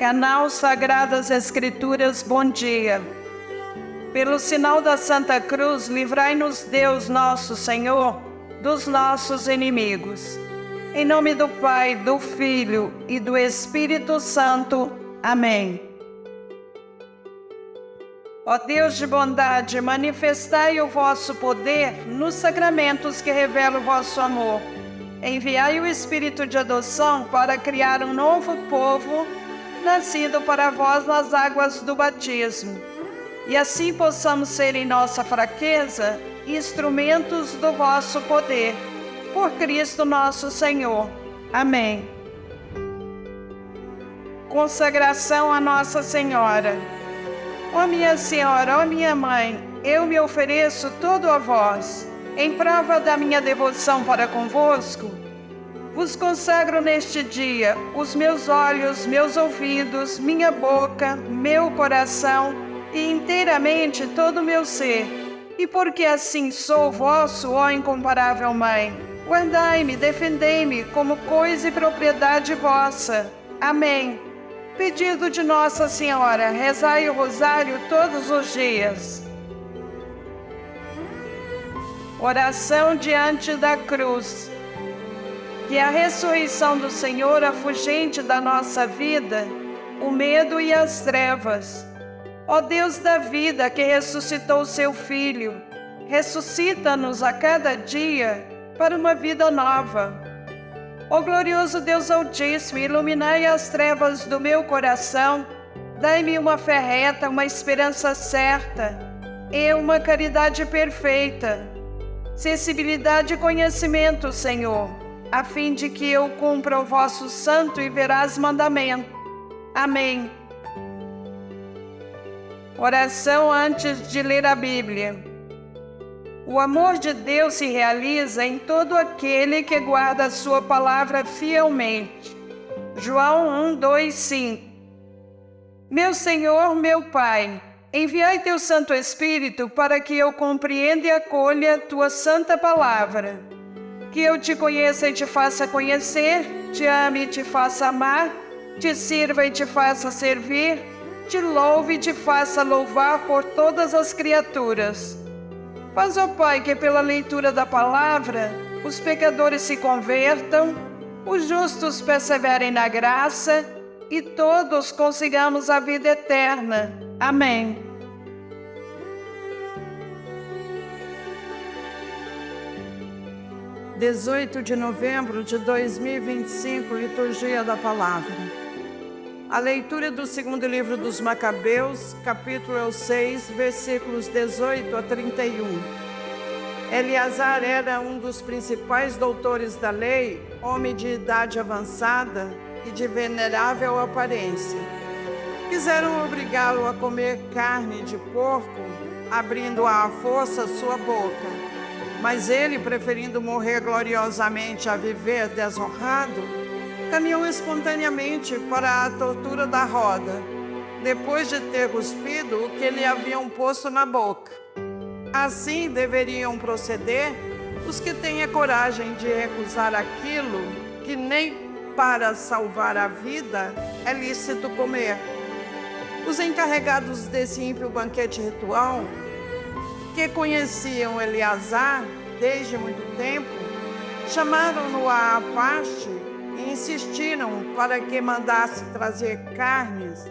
Canal Sagradas Escrituras, bom dia. Pelo sinal da Santa Cruz, livrai-nos Deus nosso Senhor dos nossos inimigos. Em nome do Pai, do Filho e do Espírito Santo. Amém. Ó Deus de bondade, manifestai o vosso poder nos sacramentos que revelam o vosso amor. Enviai o Espírito de adoção para criar um novo povo, nascido para vós nas águas do batismo. E assim possamos ser em nossa fraqueza instrumentos do vosso poder. Por Cristo nosso Senhor. Amém. Consagração a Nossa Senhora. Ó minha Senhora, ó minha Mãe, eu me ofereço todo a vós, em prova da minha devoção para convosco. Vos consagro neste dia os meus olhos, meus ouvidos, minha boca, meu coração e inteiramente todo o meu ser. E porque assim sou vosso, ó incomparável Mãe, guardai-me, defendei-me como coisa e propriedade vossa. Amém. Pedido de Nossa Senhora, rezai o rosário todos os dias. Oração diante da cruz. Que a ressurreição do Senhor afugente da nossa vida o medo e as trevas. Ó Deus da vida, que ressuscitou seu Filho, ressuscita-nos a cada dia para uma vida nova. Ó glorioso Deus Altíssimo, iluminai as trevas do meu coração, dai-me uma fé reta, uma esperança certa e uma caridade perfeita, sensibilidade e conhecimento, Senhor, a fim de que eu cumpra o vosso santo e veraz mandamento. Amém. Oração antes de ler a Bíblia. O amor de Deus se realiza em todo aquele que guarda a sua palavra fielmente. João 1, 2, 5. Meu Senhor, meu Pai, enviai teu Santo Espírito para que eu compreenda e acolha tua santa palavra. Que eu te conheça e te faça conhecer, te ame e te faça amar, te sirva e te faça servir, te louve e te faça louvar por todas as criaturas. Faz, ó Pai, que pela leitura da palavra os pecadores se convertam, os justos perseverem na graça e todos consigamos a vida eterna. Amém. (18 de novembro de 2025, Liturgia da Palavra). A leitura do segundo livro dos Macabeus, capítulo 6, versículos 18 a 31. Eleazar era um dos principais doutores da lei, homem de idade avançada e de venerável aparência. Quiseram obrigá-lo a comer carne de porco, abrindo à força sua boca. Mas ele, preferindo morrer gloriosamente a viver desonrado, caminhou espontaneamente para a tortura da roda, depois de ter cuspido o que lhe haviam posto na boca. Assim deveriam proceder os que têm a coragem de recusar aquilo que nem para salvar a vida é lícito comer. Os encarregados desse ímpio banquete ritual, que conheciam Eleazar desde muito tempo, chamaram-no à parte e insistiram para que mandasse trazer carnes,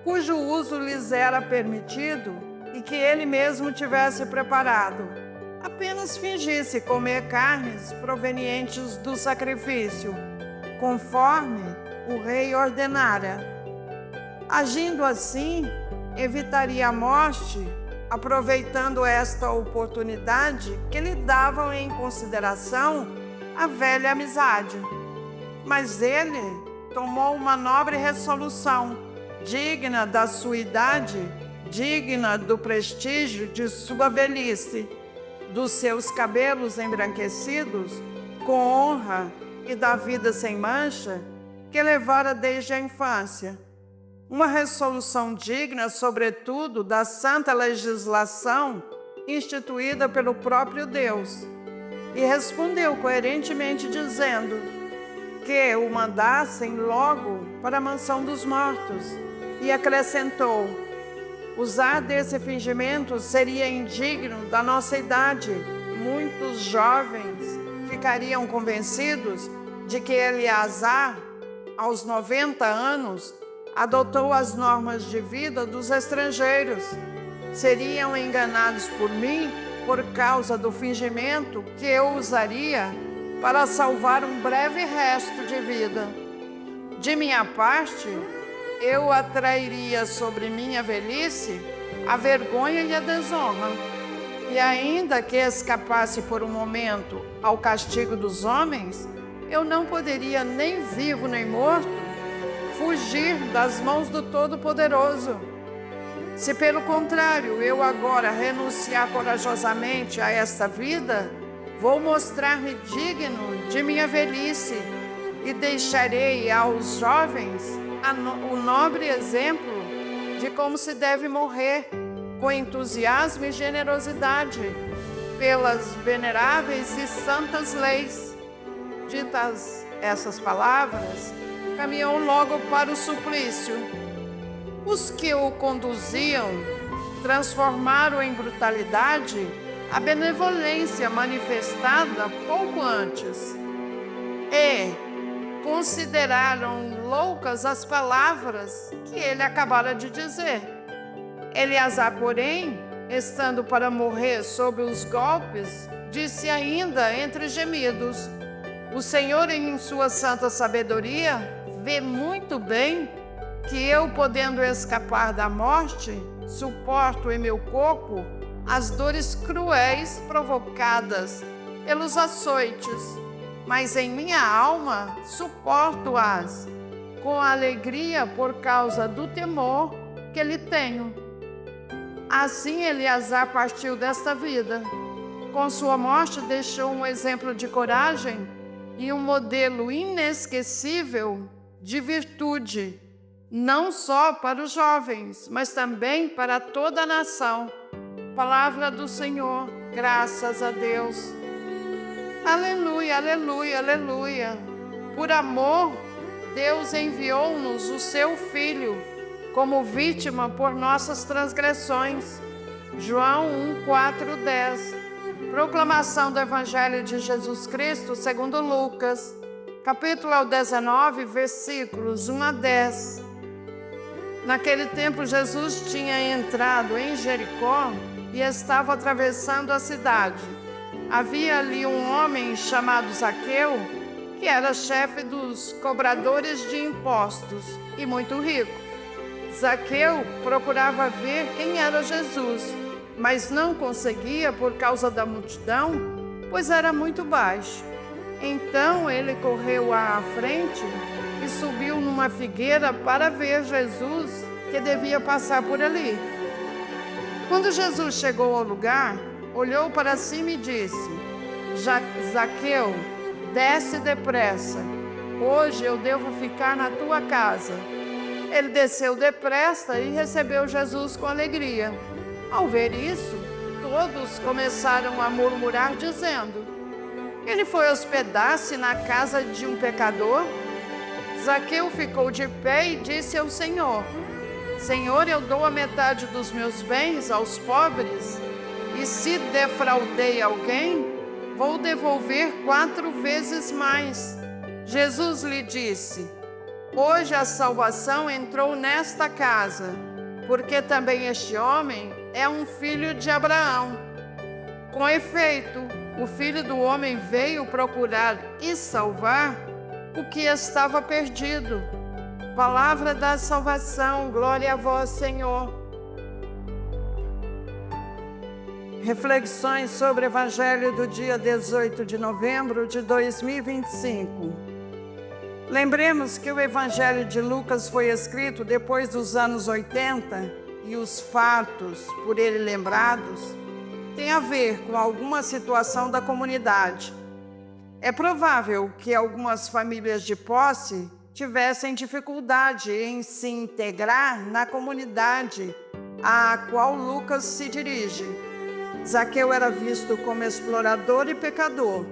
cujo uso lhes era permitido e que ele mesmo tivesse preparado. Apenas fingisse comer carnes provenientes do sacrifício, conforme o rei ordenara. Agindo assim, evitaria a morte, aproveitando esta oportunidade que lhe davam em consideração a velha amizade. Mas ele tomou uma nobre resolução, digna da sua idade, digna do prestígio de sua velhice, dos seus cabelos embranquecidos, com honra e da vida sem mancha, que levara desde a infância. Uma resolução digna, sobretudo, da santa legislação instituída pelo próprio Deus. E respondeu coerentemente dizendo que o mandassem logo para a mansão dos mortos. E acrescentou: usar desse fingimento seria indigno da nossa idade. Muitos jovens ficariam convencidos de que Eleazar, aos 90 anos, adotou as normas de vida dos estrangeiros. Seriam enganados por mim por causa do fingimento que eu usaria para salvar um breve resto de vida. De minha parte, eu atrairia sobre minha velhice a vergonha e a desonra. E ainda que escapasse por um momento ao castigo dos homens, eu não poderia, nem vivo nem morto, fugir das mãos do Todo-Poderoso. Se, pelo contrário, eu agora renunciar corajosamente a esta vida, vou mostrar-me digno de minha velhice e deixarei aos jovens o nobre exemplo de como se deve morrer, com entusiasmo e generosidade, pelas veneráveis e santas leis. Ditas essas palavras, caminhou logo para o suplício. Os que o conduziam transformaram em brutalidade a benevolência manifestada pouco antes e consideraram loucas as palavras que ele acabara de dizer. Eleazar, porém, estando para morrer sob os golpes, disse ainda entre gemidos: o Senhor, em sua santa sabedoria, vê muito bem que eu, podendo escapar da morte, suporto em meu corpo as dores cruéis provocadas pelos açoites, mas em minha alma suporto-as com alegria por causa do temor que lhe tenho. Assim Eleazar partiu desta vida. Com sua morte deixou um exemplo de coragem e um modelo inesquecível de virtude, não só para os jovens, mas também para toda a nação. Palavra do Senhor, graças a Deus. Aleluia, aleluia, aleluia. Por amor, Deus enviou-nos o seu Filho como vítima por nossas transgressões. João 1:4-10. Proclamação do Evangelho de Jesus Cristo segundo Lucas, capítulo 19, versículos 1-10. Naquele tempo, Jesus tinha entrado em Jericó e estava atravessando a cidade. Havia ali um homem chamado Zaqueu, que era chefe dos cobradores de impostos e muito rico. Zaqueu procurava ver quem era Jesus, mas não conseguia por causa da multidão, pois era muito baixo. Então ele correu à frente e subiu numa figueira para ver Jesus, que devia passar por ali. Quando Jesus chegou ao lugar, olhou para cima e disse: Zaqueu, desce depressa, hoje eu devo ficar na tua casa. Ele desceu depressa e recebeu Jesus com alegria. Ao ver isso, todos começaram a murmurar, dizendo: ele foi hospedar-se na casa de um pecador? Zaqueu ficou de pé e disse ao Senhor: Senhor, eu dou a metade dos meus bens aos pobres, e se defraudei alguém, vou devolver 4 vezes mais. Jesus lhe disse: hoje a salvação entrou nesta casa, porque também este homem é um filho de Abraão. Com efeito, o Filho do Homem veio procurar e salvar o que estava perdido. Palavra da salvação, glória a vós, Senhor. Reflexões sobre o Evangelho do dia 18 de novembro de 2025. Lembremos que o Evangelho de Lucas foi escrito depois dos anos 80 e os fatos por ele lembrados têm a ver com alguma situação da comunidade. É provável que algumas famílias de posse tivessem dificuldade em se integrar na comunidade à qual Lucas se dirige. Zaqueu era visto como explorador e pecador,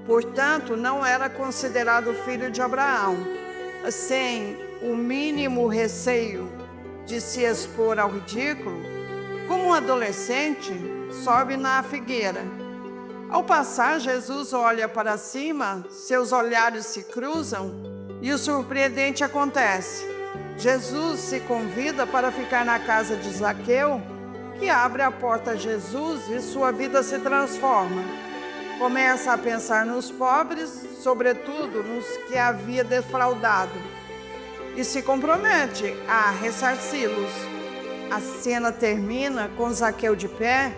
portanto, não era considerado filho de Abraão. Assim, o mínimo receio de se expor ao ridículo, como um adolescente sobe na figueira. Ao passar, Jesus olha para cima, seus olhares se cruzam e o surpreendente acontece. Jesus se convida para ficar na casa de Zaqueu, que abre a porta a Jesus e sua vida se transforma. Começa a pensar nos pobres, sobretudo nos que havia defraudado, e se compromete a ressarci-los. A cena termina com Zaqueu de pé,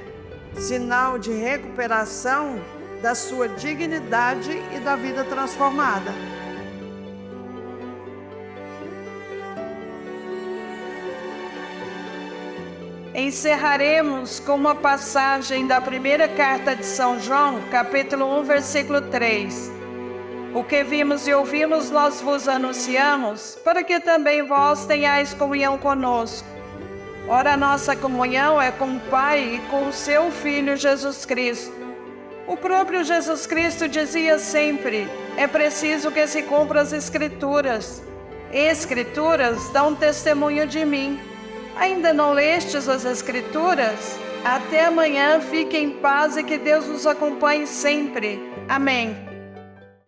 sinal de recuperação da sua dignidade e da vida transformada. Encerraremos com uma passagem da primeira carta de São João, capítulo 1, versículo 3. O que vimos e ouvimos nós vos anunciamos, para que também vós tenhais comunhão conosco. Ora, a nossa comunhão é com o Pai e com o seu Filho Jesus Cristo. O próprio Jesus Cristo dizia sempre: é preciso que se cumpram as Escrituras. Escrituras dão testemunho de mim. Ainda não lestes as Escrituras? Até amanhã, fiquem em paz e que Deus nos acompanhe sempre. Amém.